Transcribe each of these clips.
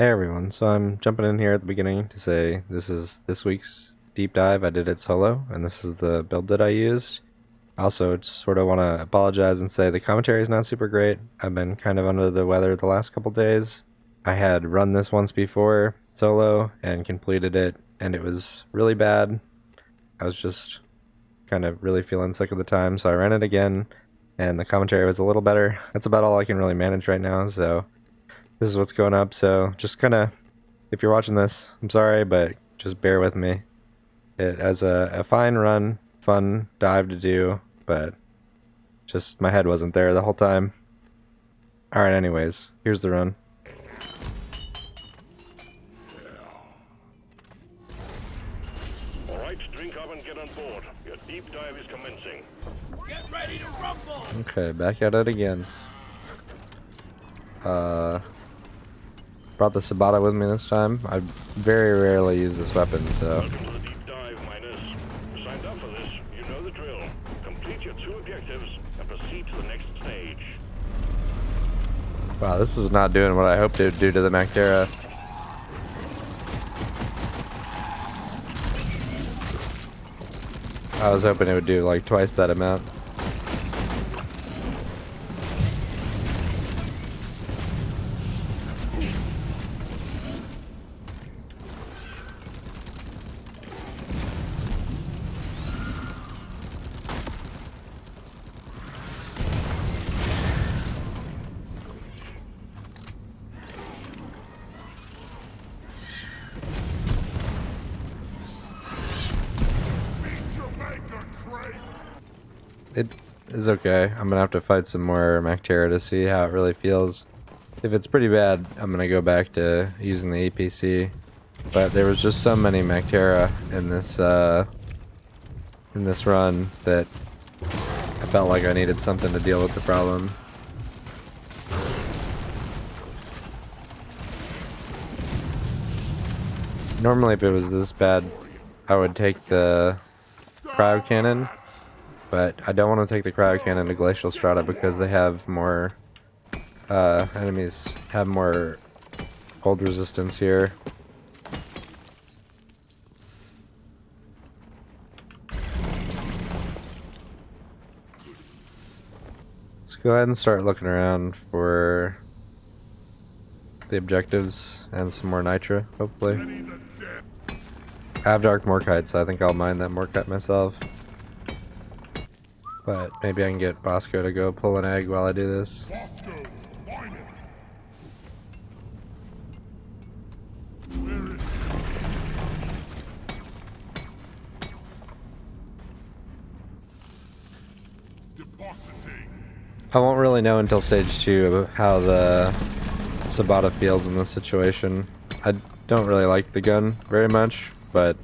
Hey everyone, so I'm jumping in here at the beginning to say this is this week's deep dive. I did it solo, and this is the build that I used. I also just sort of want to apologize and say the commentary is not super great. I've been kind of under the weather the last couple days. I had run this once before solo and completed it, and it was really bad. I was just kind of really feeling sick at the time, so I ran it again, and the commentary was a little better. That's about all I can really manage right now, so this is what's going up. So just kind of, if you're watching this, I'm sorry, but just bear with me. It as a fine run, fun dive to do, but just my head wasn't there the whole time. Alright, anyways, here's the run. Alright, drink up and get on board. Your deep dive is commencing. Get ready to rumble! Okay, back at it again. Brought the Sabata with me this time. I very rarely use this weapon, so. Welcome to the deep dive, miners. You signed up for this, you know the drill. Complete your 2 objectives and proceed to the next stage. Wow, this is not doing what I hoped it would do to the Mactera. I was hoping it would do like twice that amount. It is okay. I'm gonna have to fight some more Mactera to see how it really feels. If it's pretty bad, I'm gonna go back to using the APC. But there was just so many Mactera in this run that I felt like I needed something to deal with the problem. Normally, if it was this bad, I would take the cryo cannon. But I don't want to take the cryo cannon to Glacial Strata because they have more enemies have more cold resistance here. Let's go ahead and start looking around for the objectives and some more nitra, hopefully. I have Dark Morkite, so I think I'll mine that Morkite myself. But maybe I can get Bosco to go pull an egg while I do this. Bosco, mine it! Depositing. I won't really know until stage 2 how the Sabata feels in this situation. I don't really like the gun very much, but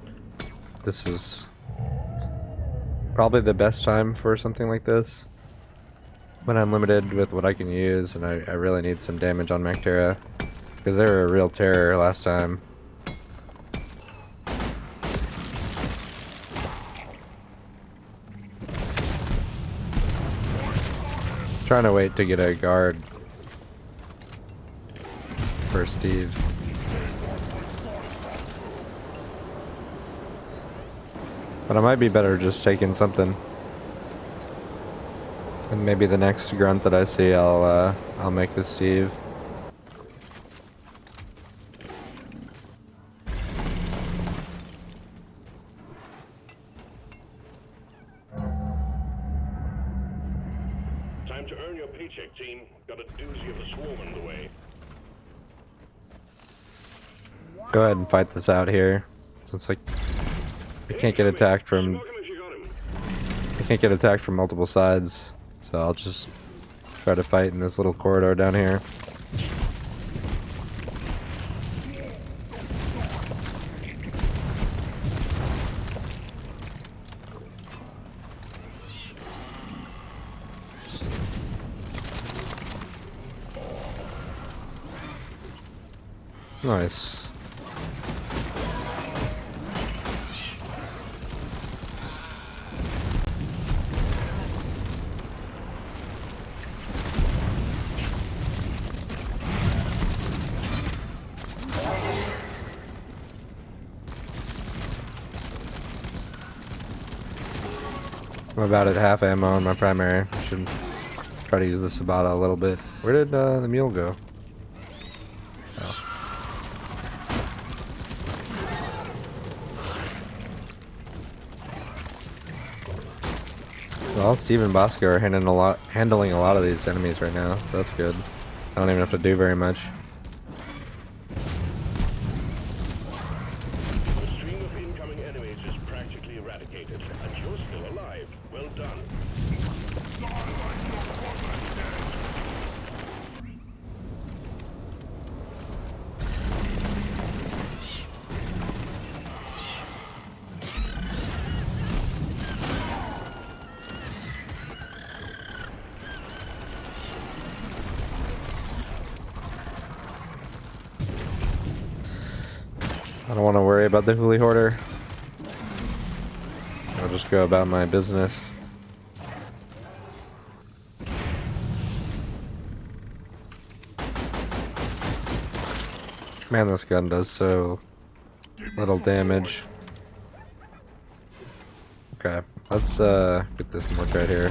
this is probably the best time for something like this. When I'm limited with what I can use, and I really need some damage on Mactera, because they were a real terror last time. Trying to wait to get a guard for Steve. But I might be better just taking something. And maybe the next grunt that I see, I'll make this Steve. Time to earn your paycheck, team. Got a doozy of a swarm on the way. Go ahead and fight this out here, since like I can't get attacked from Smoke him if you got him. I can't get attacked from multiple sides. So I'll just try to fight in this little corridor down here. Nice. I'm about at half ammo on my primary. I should try to use the Sabata a little bit. Where did the mule go? Oh. Well, Steve and Bosco are handling a lot of these enemies right now, so that's good. I don't even have to do very much. The stream of incoming enemies is practically eradicated, and you're still alive. Well done. I don't want to worry about the Huli Hoarder. I'll just go about my business. Man, this gun does so little damage. Okay, let's get this mork right here.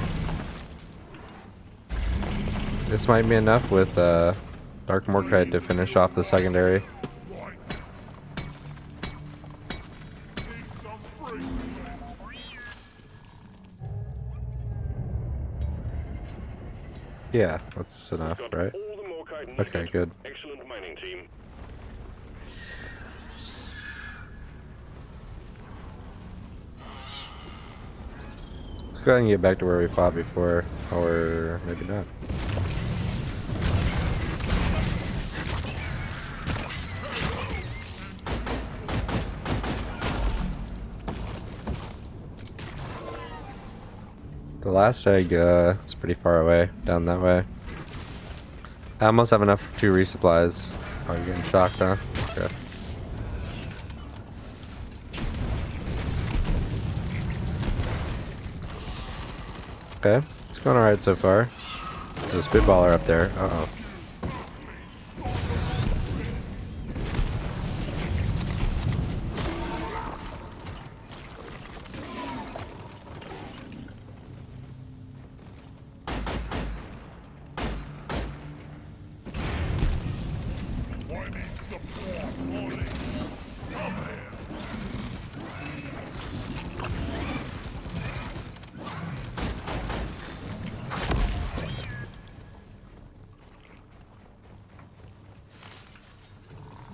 This might be enough with Dark Morkite to finish off the secondary. Yeah, that's enough, Got right? all the Morkite needed. Okay, good. Excellent mining team. Let's go ahead and get back to where we fought before, or maybe not. The last egg, it's pretty far away, down that way. I almost have enough for 2 resupplies. Oh, you're getting shocked, huh? Okay. Okay, it's going alright so far. There's a spitballer up there. Uh-oh.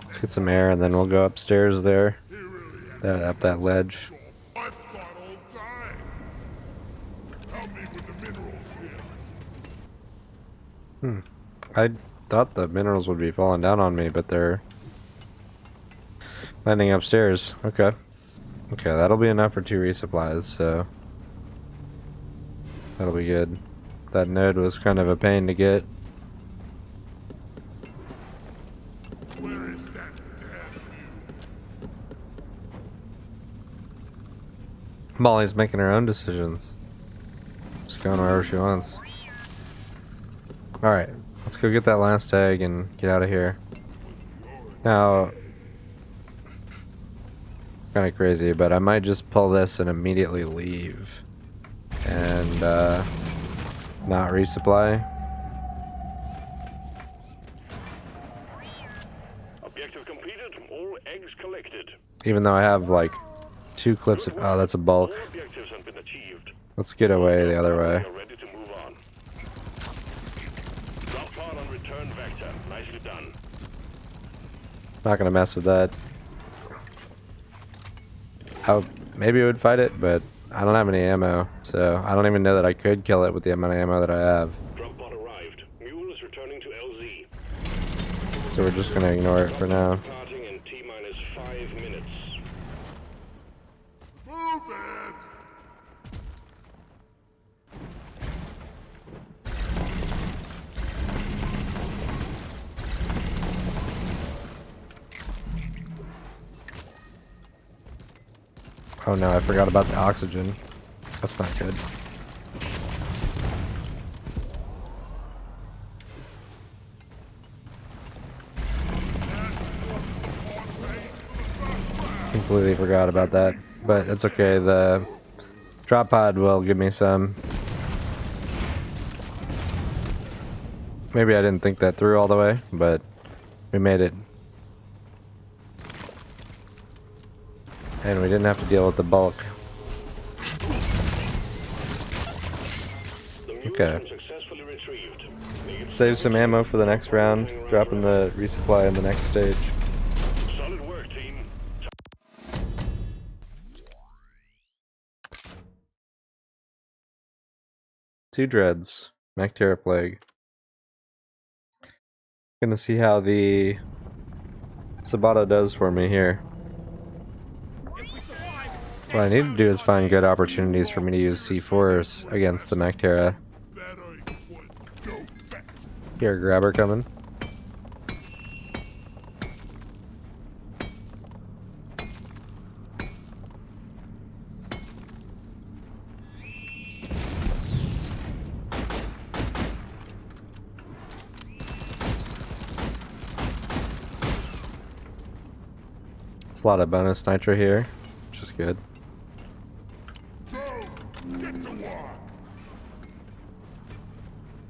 Let's get some air and then we'll go upstairs there. Up that ledge. I've got all time. Help me with the minerals here. I thought the minerals would be falling down on me, but they're landing upstairs. Okay. Okay, that'll be enough for 2 resupplies, so that'll be good. That node was kind of a pain to get. Where is that damn Molly's making her own decisions. Just going wherever she wants. Alright, let's go get that last tag and get out of here. Now, kind of crazy, but I might just pull this and immediately leave. And, not resupply. Objective completed. All eggs collected. Even though I have like 2 clips of. Oh, that's a bulk. All objectives have been achieved. Let's get away the other way. You're ready to move on. Drop pod on return vector. Nicely done. Not gonna mess with that. Maybe I would fight it, but I don't have any ammo, so I don't even know that I could kill it with the amount of ammo that I have. Drop pod arrived. Mule is returning to LZ. So we're just gonna ignore it for now. Departing in T-minus 5 minutes. Move it! Oh no, I forgot about the oxygen. That's not good. Completely forgot about that. But it's okay, the Drop pod will give me some. Maybe I didn't think that through all the way, but we made it. And we didn't have to deal with the bulk. Okay. Successfully retrieved. Save some ammo for the next round, dropping the resupply in the next stage. Solid work, team. 2 dreads. Mactera Plague. Gonna see how the Sabata does for me here. What I need to do is find good opportunities for me to use C4s against the Mactera. That ain't what go fast. Here, grabber coming. It's a lot of bonus nitro here, which is good. Get to work.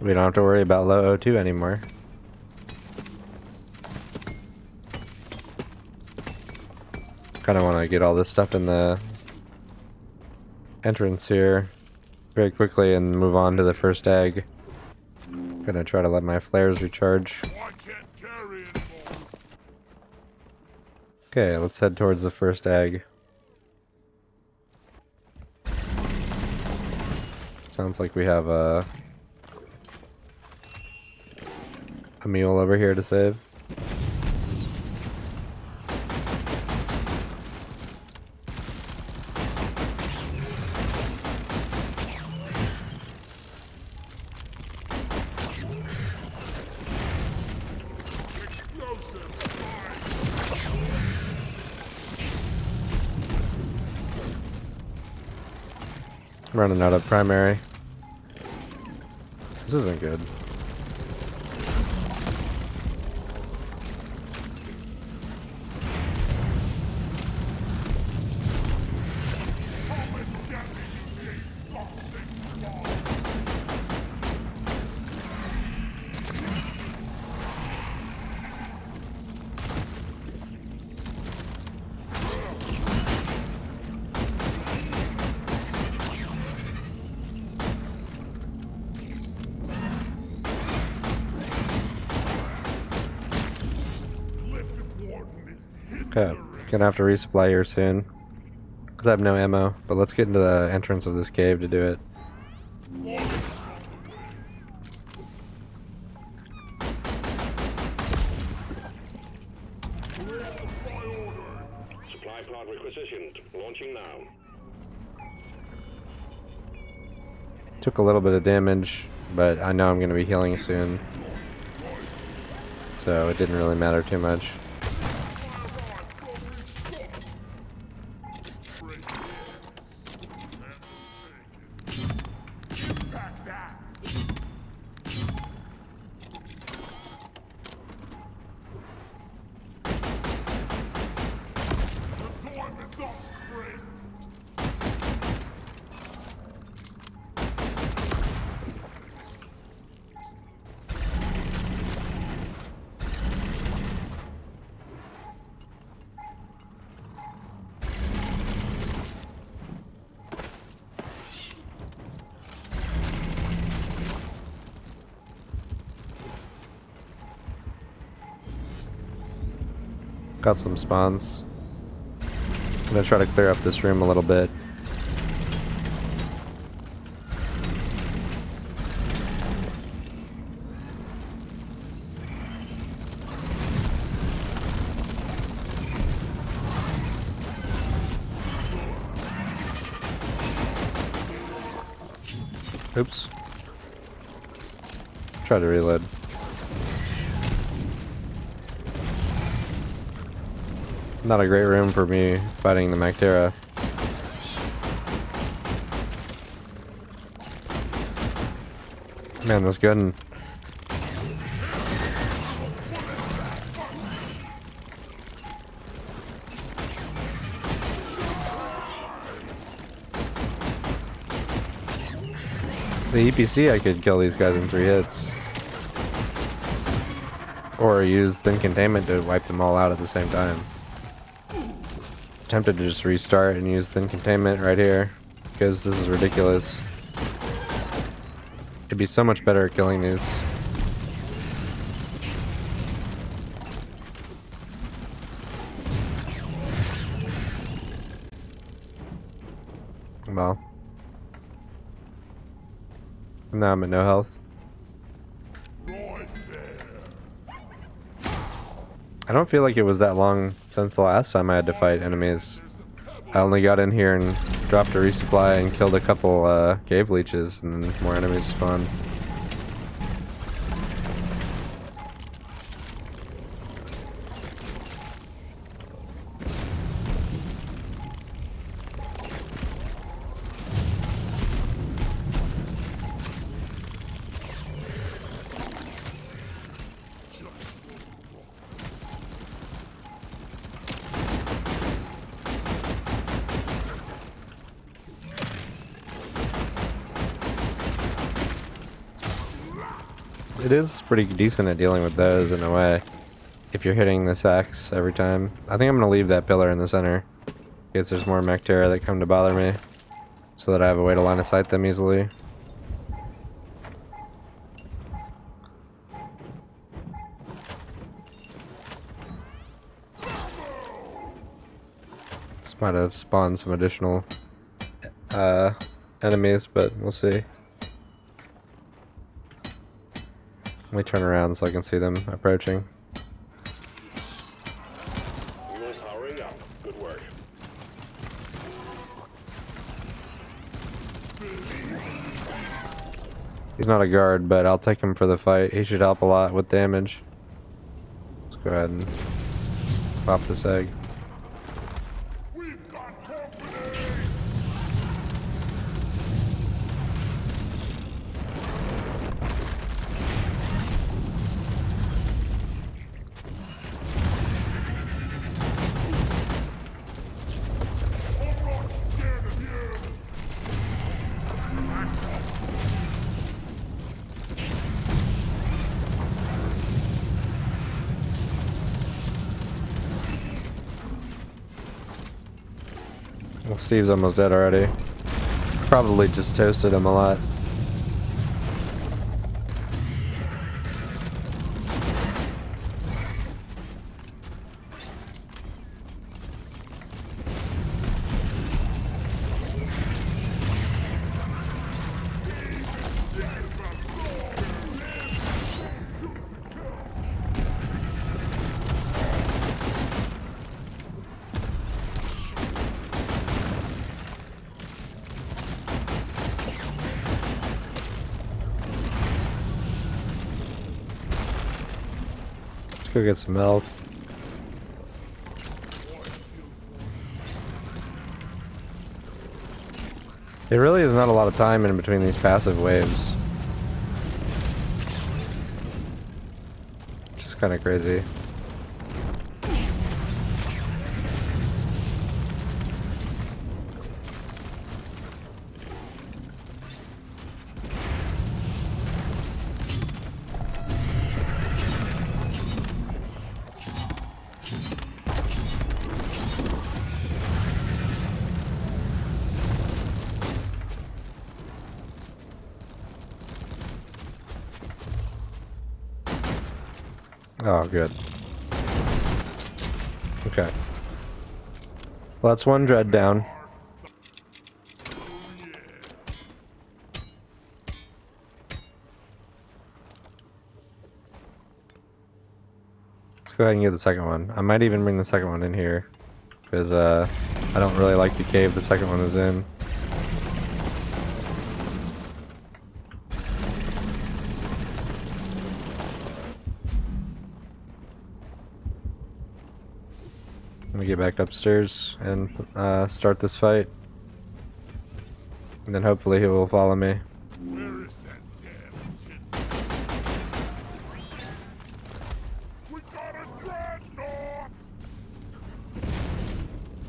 We don't have to worry about low O2 anymore. Kind of want to get all this stuff in the entrance here very quickly and move on to the first egg. Gonna try to let my flares recharge. I can't carry anymore. Okay, let's head towards the first egg. Sounds like we have a mule over here to save. Explosive. I'm running out of primary. This isn't good. Okay, gonna have to resupply here soon. Because I have no ammo, but let's get into the entrance of this cave to do it. Supply pod requisitioned. Launching now. Took a little bit of damage, but I know I'm gonna be healing soon. So it didn't really matter too much. Got some spawns. I'm gonna try to clear up this room a little bit. Oops. Try to reload. Not a great room for me fighting the Mactera. Man, this gun. The EPC, I could kill these guys in 3 hits. Or use thin containment to wipe them all out at the same time. Tempted to just restart and use thin containment right here, because this is ridiculous. It'd be so much better at killing these. Well. Now I'm at no health. Right there. I don't feel like it was that long since the last time I had to fight enemies. I only got in here and dropped a resupply and killed a couple cave leeches, and then more enemies spawned. It is pretty decent at dealing with those in a way, if you're hitting this axe every time. I think I'm going to leave that pillar in the center, because there's more Mechterra that come to bother me, so that I have a way to line of sight them easily. This might have spawned some additional enemies, but we'll see. Let me turn around so I can see them approaching. You're powering up. Good work. He's not a guard, but I'll take him for the fight. He should help a lot with damage. Let's go ahead and pop this egg. We've got company. I'm not scared of you. Well, Steve's almost dead already. Probably just toasted him a lot. Let's go get some health. There really is not a lot of time in between these passive waves. Which is kind of crazy. Oh, good. Okay. Well, that's one dread down. Let's go ahead and get the second one. I might even bring the second one in here, because I don't really like the cave the second one is in. Let me get back upstairs and start this fight. And then hopefully he will follow me. Where is that damn tin? We got a dreadnought!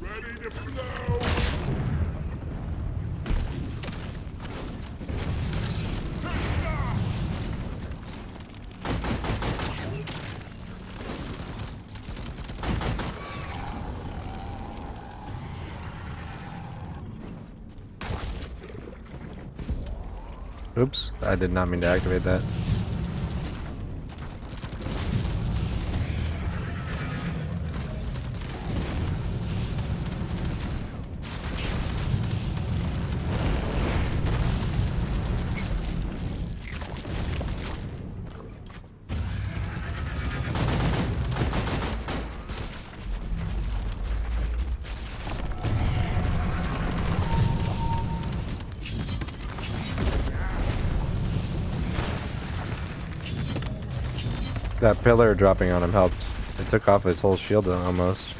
Ready to blow! Oops, I did not mean to activate that. That pillar dropping on him helped. It took off his whole shield almost.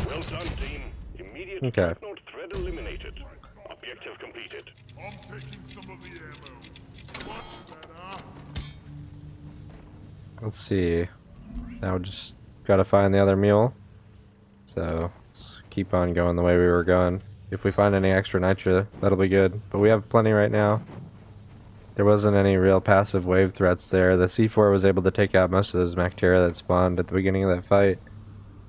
Well done, team. Immediate Okay. dreadnought threat eliminated. Objective completed. I'm taking some of the ammo. Much better. Let's see. Now we just gotta find the other mule. So let's keep on going the way we were going. If we find any extra nitra, that'll be good. But we have plenty right now. There wasn't any real passive wave threats there. The C4 was able to take out most of those Mactera that spawned at the beginning of that fight,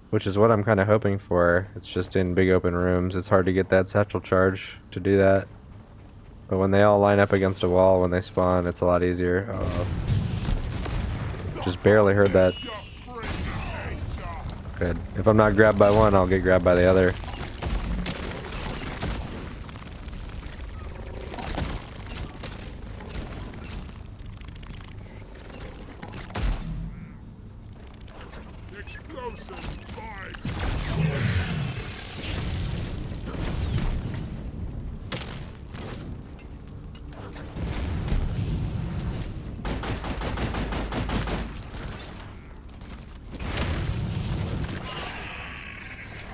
which is what I'm kind of hoping for. It's just in big open rooms. It's hard to get that satchel charge to do that. But when they all line up against a wall when they spawn, it's a lot easier. Uh-oh. Just barely heard that. Good. If I'm not grabbed by one, I'll get grabbed by the other. Explosive vibes.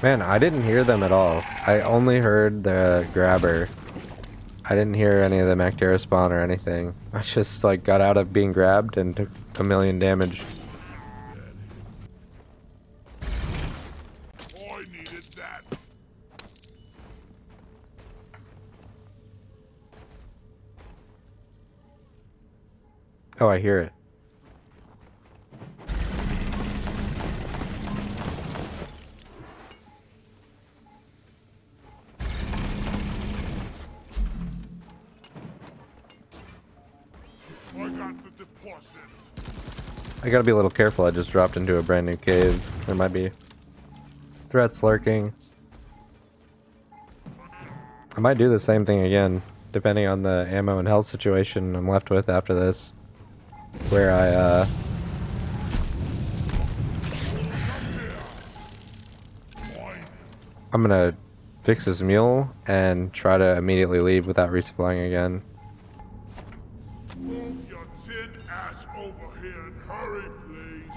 Man, I didn't hear them at all. I only heard the grabber. I didn't hear any of the Mactera spawn or anything. I just like got out of being grabbed and took a million damage. I needed that. Oh, I hear it. I got the deposit. I gotta be a little careful. I just dropped into a brand new cave. There might be threats lurking. I might do the same thing again, depending on the ammo and health situation I'm left with after this. Where I'm gonna fix this mule and try to immediately leave without resupplying again. Move your tin ass over here and hurry, please.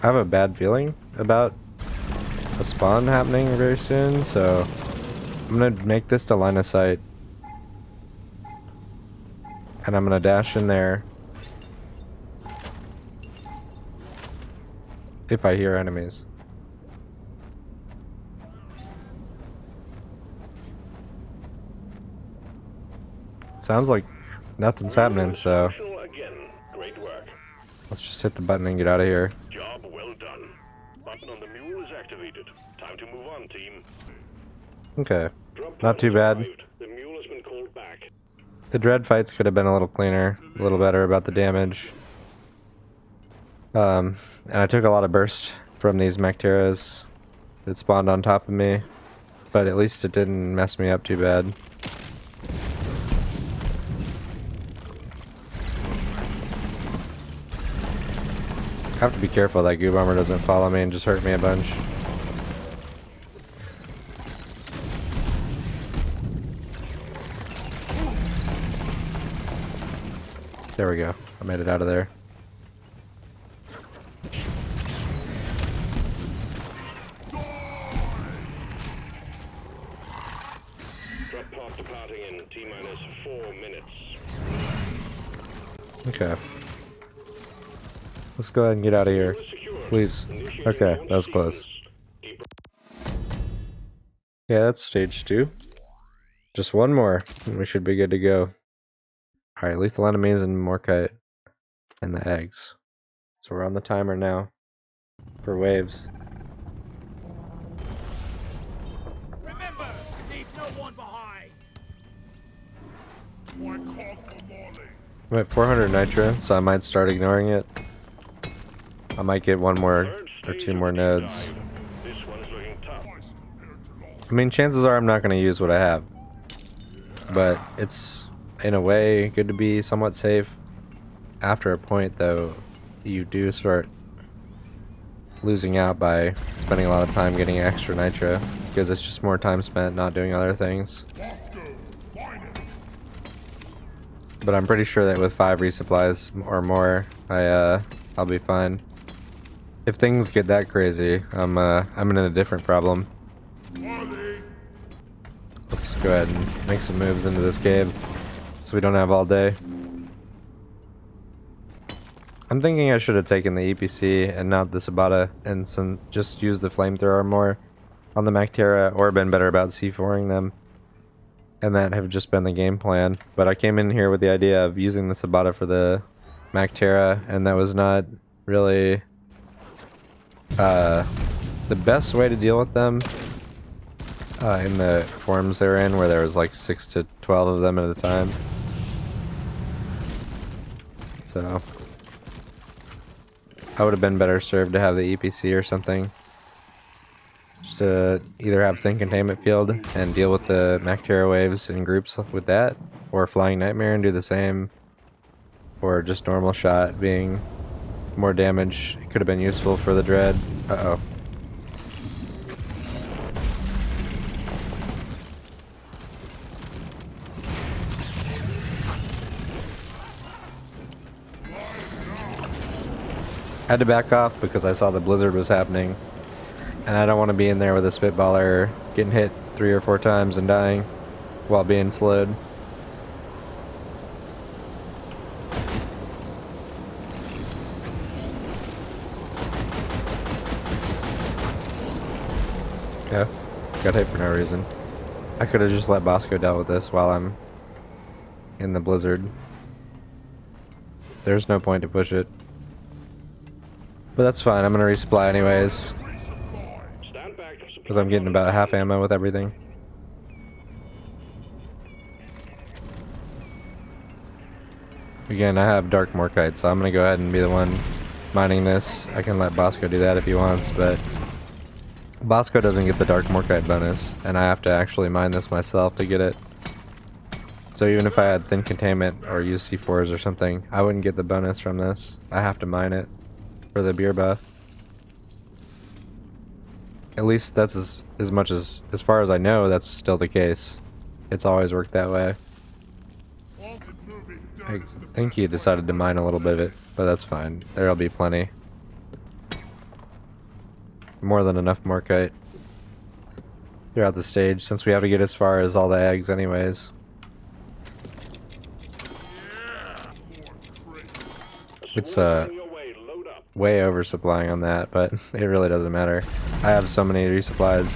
I have a bad feeling about a spawn happening very soon, so I'm gonna make this to line of sight. And I'm gonna dash in there if I hear enemies. Sounds like nothing's happening, so Functional again. Great work. let's just hit the button and get out of here. Job well done. Button on the mule is activated. Time to move on, team. Okay, Drop not too bad. arrived. The mule has been called back. The dread fights could have been a little cleaner, a little better about the damage. And I took a lot of burst from these Macteras that spawned on top of me, but at least it didn't mess me up too bad. I have to be careful that goo bomber doesn't follow me and just hurt me a bunch. There we go. I made it out of there. Drop pod departing in T-minus 4 minutes. Okay. Let's go ahead and get out of here. Please. Okay, that was close. Yeah, that's stage 2. Just one more, and we should be good to go. Alright, lethal enemies and Morkite and the eggs. So we're on the timer now for waves. Remember, leave no one behind. Why call for Molly? I'm at 400 nitro, so I might start ignoring it. I might get one more or two more nodes. This one is looking tough. Twice compared to last. I mean, chances are I'm not going to use what I have. But it's, in a way, good to be somewhat safe. After a point, though, you do start losing out by spending a lot of time getting extra nitro. Because it's just more time spent not doing other things. Bosco, find it. But I'm pretty sure that with 5 resupplies or more, I'll be fine. If things get that crazy, I'm in a different problem. Molly. Let's go ahead and make some moves into this cave, so we don't have all day. I'm thinking I should have taken the EPC and not the Sabata, and just use the flamethrower more on the Mactera, or been better about C4ing them. And that have just been the game plan. But I came in here with the idea of using the Sabata for the Mactera, and that was not really the best way to deal with them in the forms they were in, where there was like 6 to 12 of them at a time. So I would have been better served to have the EPC or something. Just to either have Thin Containment Field and deal with the Mactera waves in groups with that, or Flying Nightmare and do the same, or just normal shot being more damage. It could have been useful for the Dread. Uh-oh. Had to back off because I saw the blizzard was happening. And I don't want to be in there with a Spitballer getting hit 3 or 4 times and dying while being slowed. Yeah, got hit for no reason. I could have just let Bosco deal with this while I'm in the blizzard. There's no point to push it. But that's fine, I'm gonna resupply anyways, Stand back. because I'm getting about half ammo with everything. Again, I have Dark Morkite, so I'm gonna go ahead and be the one mining this. I can let Bosco do that if he wants, but Bosco doesn't get the Dark Morkite bonus, and I have to actually mine this myself to get it. So even if I had Thin Containment or use C4s or something, I wouldn't get the bonus from this. I have to mine it for the beer buff. At least that's as much as far as I know, that's still the case. It's always worked that way. All the moving I done is the think he decided to mine a little bit of it, but that's fine. There'll be plenty. More than enough Morkite throughout the stage, since we have to get as far as all the eggs anyways. It's On your way, load up. way oversupplying on that, but it really doesn't matter. I have so many resupplies.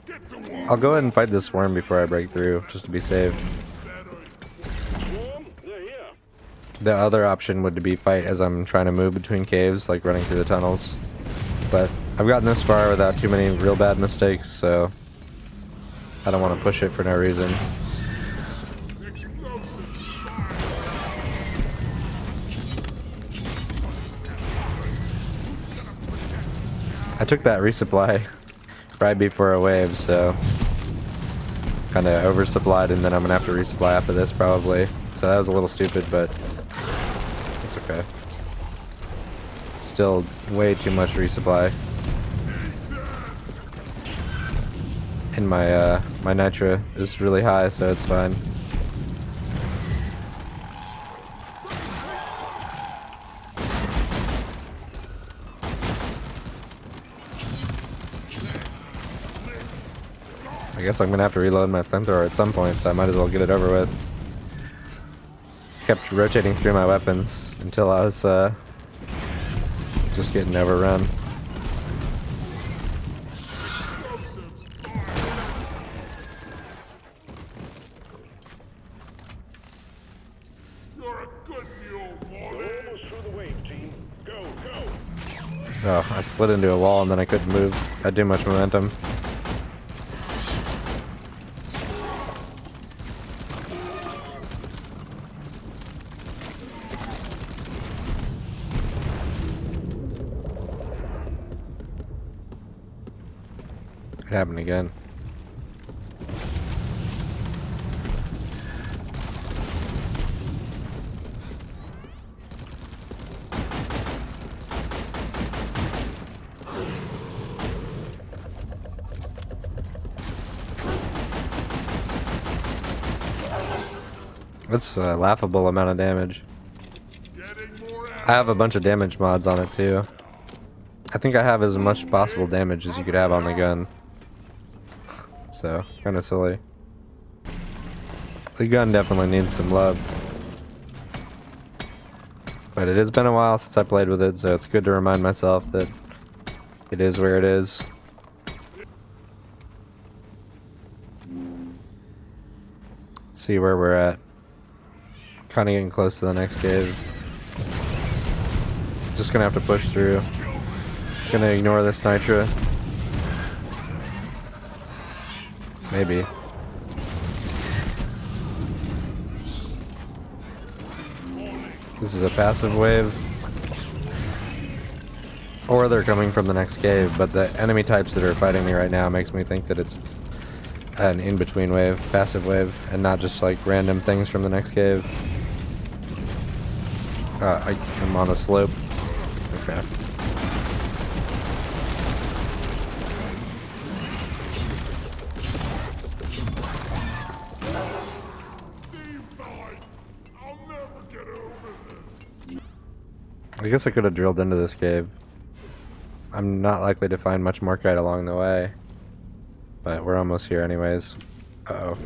Get to work. I'll go ahead and fight this worm before I break through, just to be safe. Swarm, they're here. The other option would be fight as I'm trying to move between caves, like running through the tunnels. But I've gotten this far without too many real bad mistakes, so I don't want to push it for no reason. Explosives. I took that resupply right before a wave, so kind of oversupplied, and then I'm gonna have to resupply after this probably. So that was a little stupid, but it's okay. Still way too much resupply. And my nitro is really high, so it's fine. I guess I'm gonna have to reload my flamethrower at some point, so I might as well get it over with. Kept rotating through my weapons until I was just getting overrun. You're a good mule, We're Morty. almost through the wave, team. Go, go! Oh, I slid into a wall and then I couldn't move. I had too much momentum. It happened again. That's a laughable amount of damage. Getting more I have a bunch of damage mods on it too. I think I have as much possible damage as you could have on the gun. So, kind of silly. The gun definitely needs some love. But it has been a while since I played with it, so it's good to remind myself that it is where it is. Let's see where we're at. Kind of getting close to the next cave. Just gonna have to push through. Gonna ignore this nitra. Maybe. This is a passive wave. Or they're coming from the next cave, but the enemy types that are fighting me right now makes me think that it's an in-between wave, passive wave, and not just like random things from the next cave. I'm on a slope. Okay. I'll never get over this. I guess I could have drilled into this cave. I'm not likely to find much Morkite along the way. But we're almost here anyways. Uh-oh.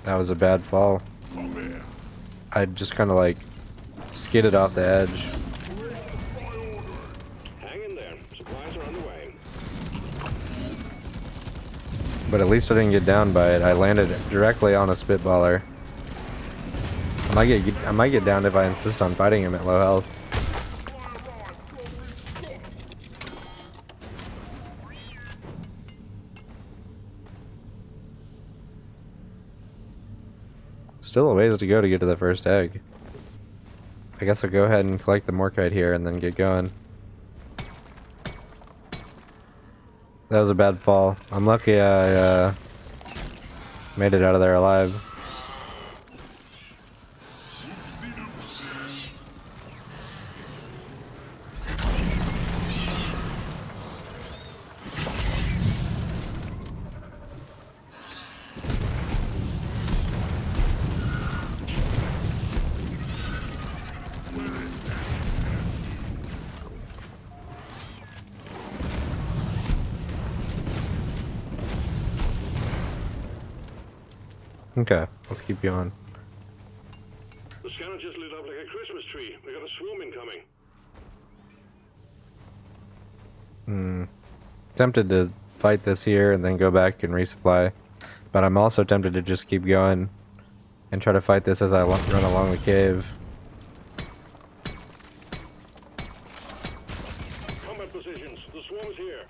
That was a bad fall. I just kind of like skidded off the edge. Hang in there. Supplies are on the way. But at least I didn't get down by it. I landed directly on a spitballer. I might get down if I insist on fighting him at low health. Still a ways to go to get to the first egg. I guess I'll go ahead and collect the Morkite here and then get going. That was a bad fall. I'm lucky I made it out of there alive. Okay, let's keep going. The scanner just lit up like a Christmas tree. We got a swarm incoming. Tempted to fight this here and then go back and resupply. But I'm also tempted to just keep going and try to fight this as I run along the cave. Combat positions. The swarm is here.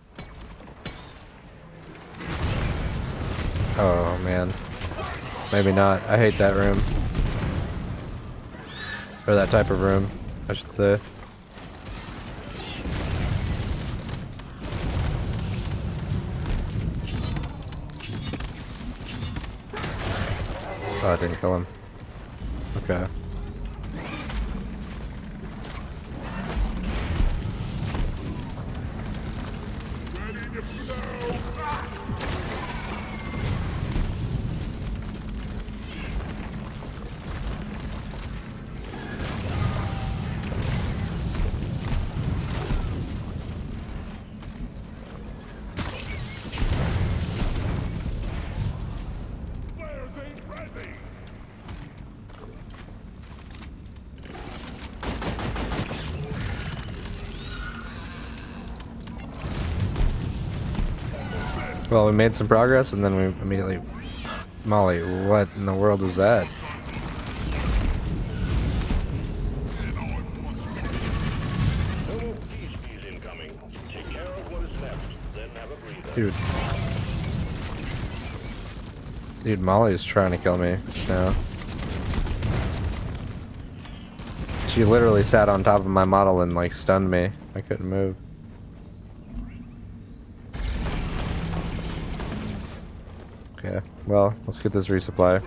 Oh man. Maybe not. I hate that room. Or that type of room, I should say. Oh, I didn't kill him. Okay. Well, we made some progress, and then we immediately... Molly, what in the world was that? No more beasties incoming. Take care of what is left, then have a breather. Dude. Dude, Molly's trying to kill me now. She literally sat on top of my model and like stunned me. I couldn't move. Okay, well, let's get this resupply.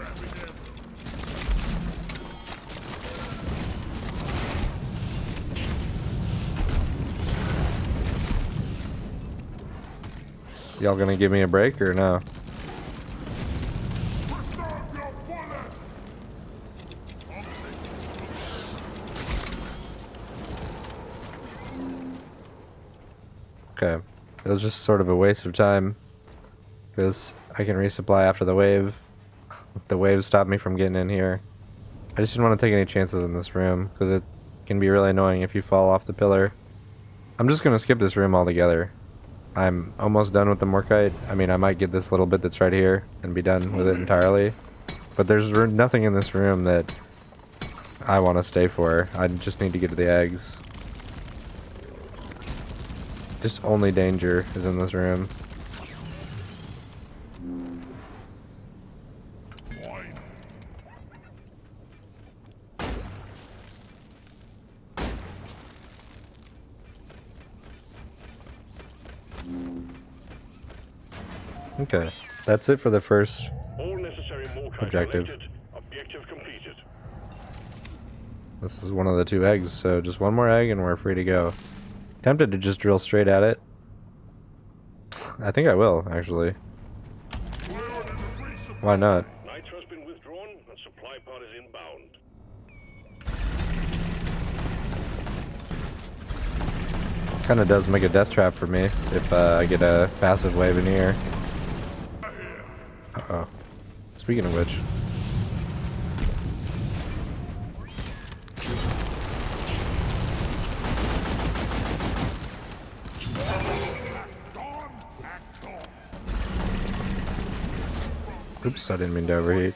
Y'all gonna give me a break or no? Okay, it was just sort of a waste of time because I can resupply after the wave. The wave stopped me from getting in here. I just didn't want to take any chances in this room because it can be really annoying if you fall off the pillar. I'm just gonna skip this room altogether. I'm almost done with the Morkite. I mean, I might get this little bit that's right here and be done with it entirely. But there's nothing in this room that I want to stay for. I just need to get to the eggs. Just only danger is in this room. Okay, that's it for the first All necessary Morkite objective. collected. Objective completed. This is one of the 2 eggs, so just one more egg and we're free to go. Tempted to just drill straight at it. I think I will, actually. Why not? Nitro's been withdrawn and supply pod is inbound. Kinda does make a death trap for me if I get a passive wave in here. Uh-oh. Speaking of which. Oops, I didn't mean to overheat.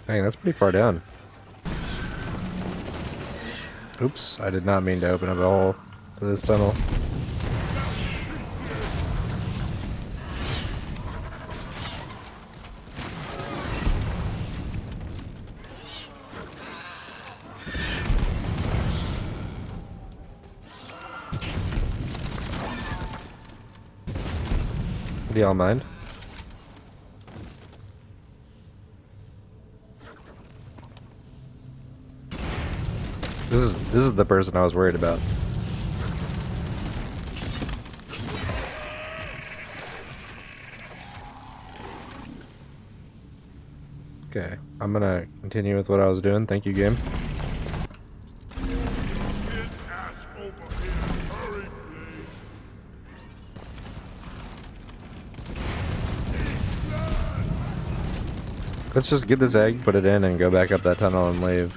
Dang, that's pretty far down. Oops, I did not mean to open up a hole to this tunnel. Do y'all mind? This is the person I was worried about. Okay, I'm gonna continue with what I was doing. Thank you, game. Let's just get this egg, put it in, and go back up that tunnel and leave.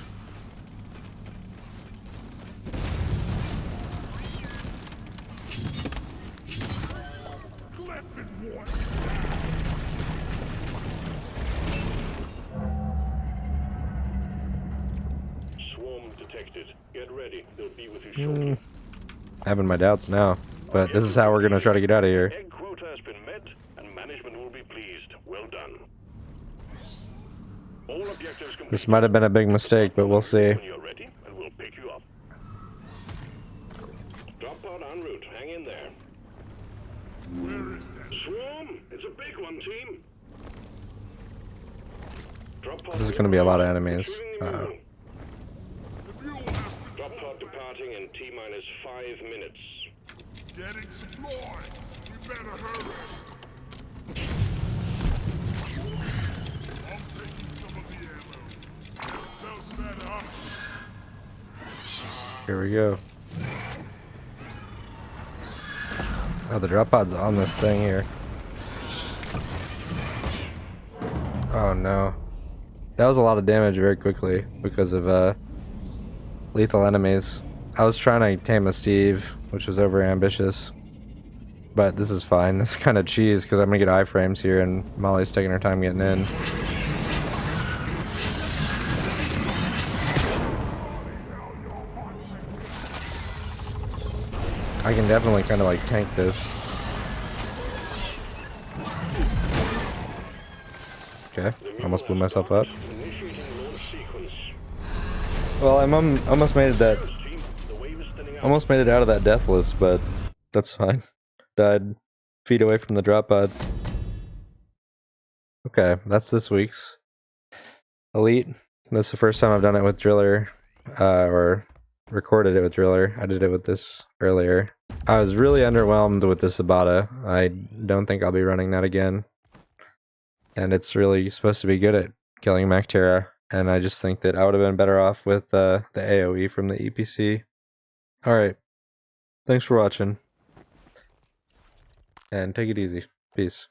Swarm detected. Get ready. They'll be with you shortly. Having my doubts now, but this is how we're gonna try to get out of here. Egg quota has been met, and management will be pleased. Well done. All objectives completed. This might have been a big mistake, but we'll see. When you're ready, and we'll pick you up. Drop pod en route. Hang in there. Where is that? Swarm! It's a big one, team. Drop pod This is gonna be a lot of enemies. retrieving the Uh-oh. mule. The mule has been Drop pod departing in T-minus 5 minutes. getting supplied. We better hurry. I'm taking some of the ammo. Felt better. Here we go. Oh, the drop pod's on this thing here. Oh no. That was a lot of damage very quickly because of lethal enemies. I was trying to tame a Steve which was over ambitious. But this is fine. This is kind of cheese because I'm gonna get iframes here, and Molly's taking her time getting in. I can definitely kind of like tank this. Okay, almost blew myself up. Well, I'm almost made it that. Almost made it out of that death list, but that's fine. Died feet away from the drop pod. Okay, that's this week's Elite. That's the first time I've done it with Driller, or recorded it with Driller. I did it with this earlier. I was really underwhelmed with this Sabata. I don't think I'll be running that again. And it's really supposed to be good at killing Mactera, and I just think that I would have been better off with the AoE from the EPC. Alright, thanks for watching, and take it easy. Peace.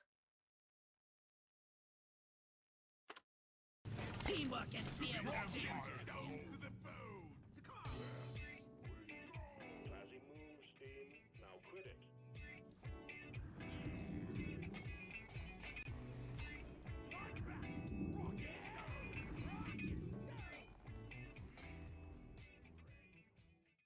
Teamwork and teamwork.